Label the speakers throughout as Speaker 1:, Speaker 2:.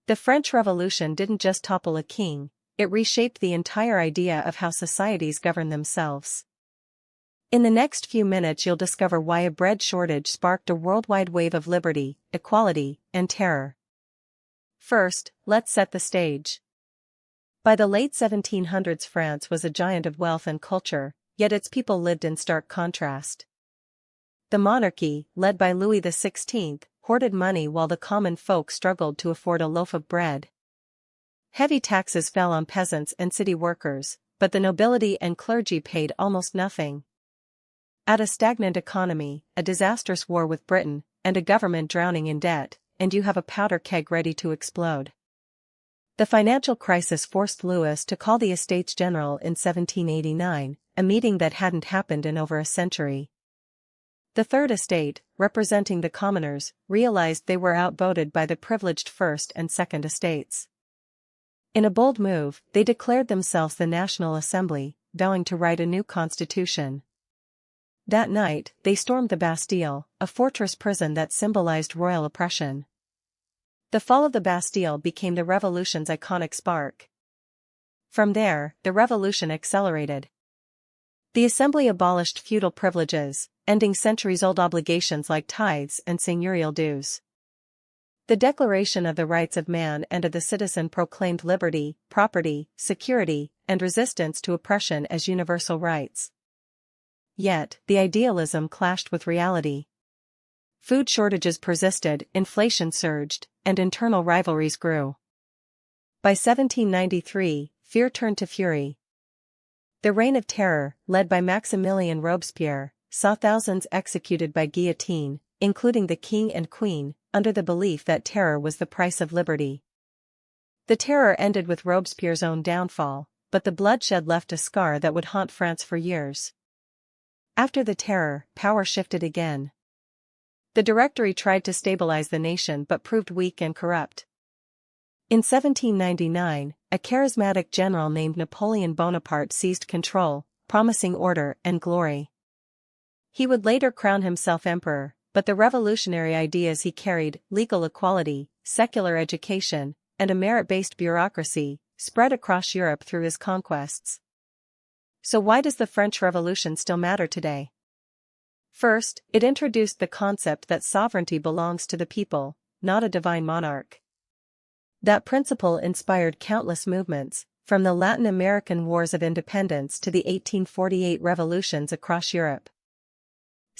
Speaker 1: The French Revolution didn't just topple a king, it reshaped the entire idea of how societies govern themselves. In the next few minutes you'll discover why a bread shortage sparked a worldwide wave of liberty, equality, and terror. First, let's set the stage. By the late 1700s, France was a giant of wealth and culture, yet its people lived in stark contrast. The monarchy, led by Louis XVI, hoarded money while the common folk struggled to afford a loaf of bread. Heavy taxes fell on peasants and city workers, but the nobility and clergy paid almost nothing. Add a stagnant economy, a disastrous war with Britain, and a government drowning in debt, and you have a powder keg ready to explode. The financial crisis forced Louis to call the Estates General in 1789, a meeting that hadn't happened in over a century. The Third Estate, representing the commoners, realized they were outvoted by the privileged First and Second Estates. In a bold move, they declared themselves the National Assembly, vowing to write a new constitution. That night, they stormed the Bastille, a fortress prison that symbolized royal oppression. The fall of the Bastille became the revolution's iconic spark. From there, the revolution accelerated. The Assembly abolished feudal privileges, ending centuries-old obligations like tithes and seigneurial dues. The Declaration of the Rights of Man and of the Citizen proclaimed liberty, property, security, and resistance to oppression as universal rights. Yet, the idealism clashed with reality. Food shortages persisted, inflation surged, and internal rivalries grew. By 1793, fear turned to fury. The Reign of Terror, led by Maximilien Robespierre, saw thousands executed by guillotine, including the king and queen, under the belief that terror was the price of liberty. The terror ended with Robespierre's own downfall, but the bloodshed left a scar that would haunt France for years. After the terror, power shifted again. The Directory tried to stabilize the nation but proved weak and corrupt. In 1799, a charismatic general named Napoleon Bonaparte seized control, promising order and glory. He would later crown himself emperor, but the revolutionary ideas he carried, legal equality, secular education, and a merit-based bureaucracy, spread across Europe through his conquests. So why does the French Revolution still matter today? First, it introduced the concept that sovereignty belongs to the people, not a divine monarch. That principle inspired countless movements, from the Latin American Wars of Independence to the 1848 revolutions across Europe.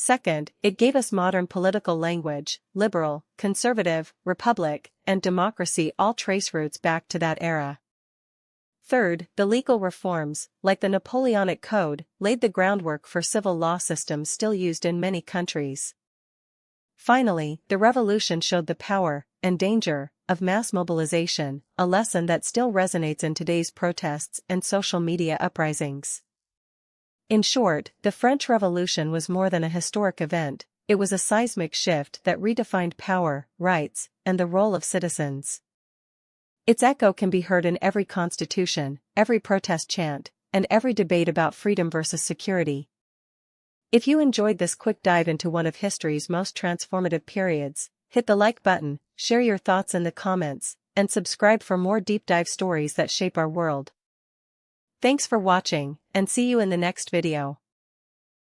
Speaker 1: Second, it gave us modern political language, liberal, conservative, republic, and democracy all trace roots back to that era. Third, the legal reforms, like the Napoleonic Code, laid the groundwork for civil law systems still used in many countries. Finally, the revolution showed the power, and danger, of mass mobilization, a lesson that still resonates in today's protests and social media uprisings. In short, the French Revolution was more than a historic event, it was a seismic shift that redefined power, rights, and the role of citizens. Its echo can be heard in every constitution, every protest chant, and every debate about freedom versus security. If you enjoyed this quick dive into one of history's most transformative periods, hit the like button, share your thoughts in the comments, and subscribe for more deep dive stories that shape our world. Thanks for watching, and see you in the next video.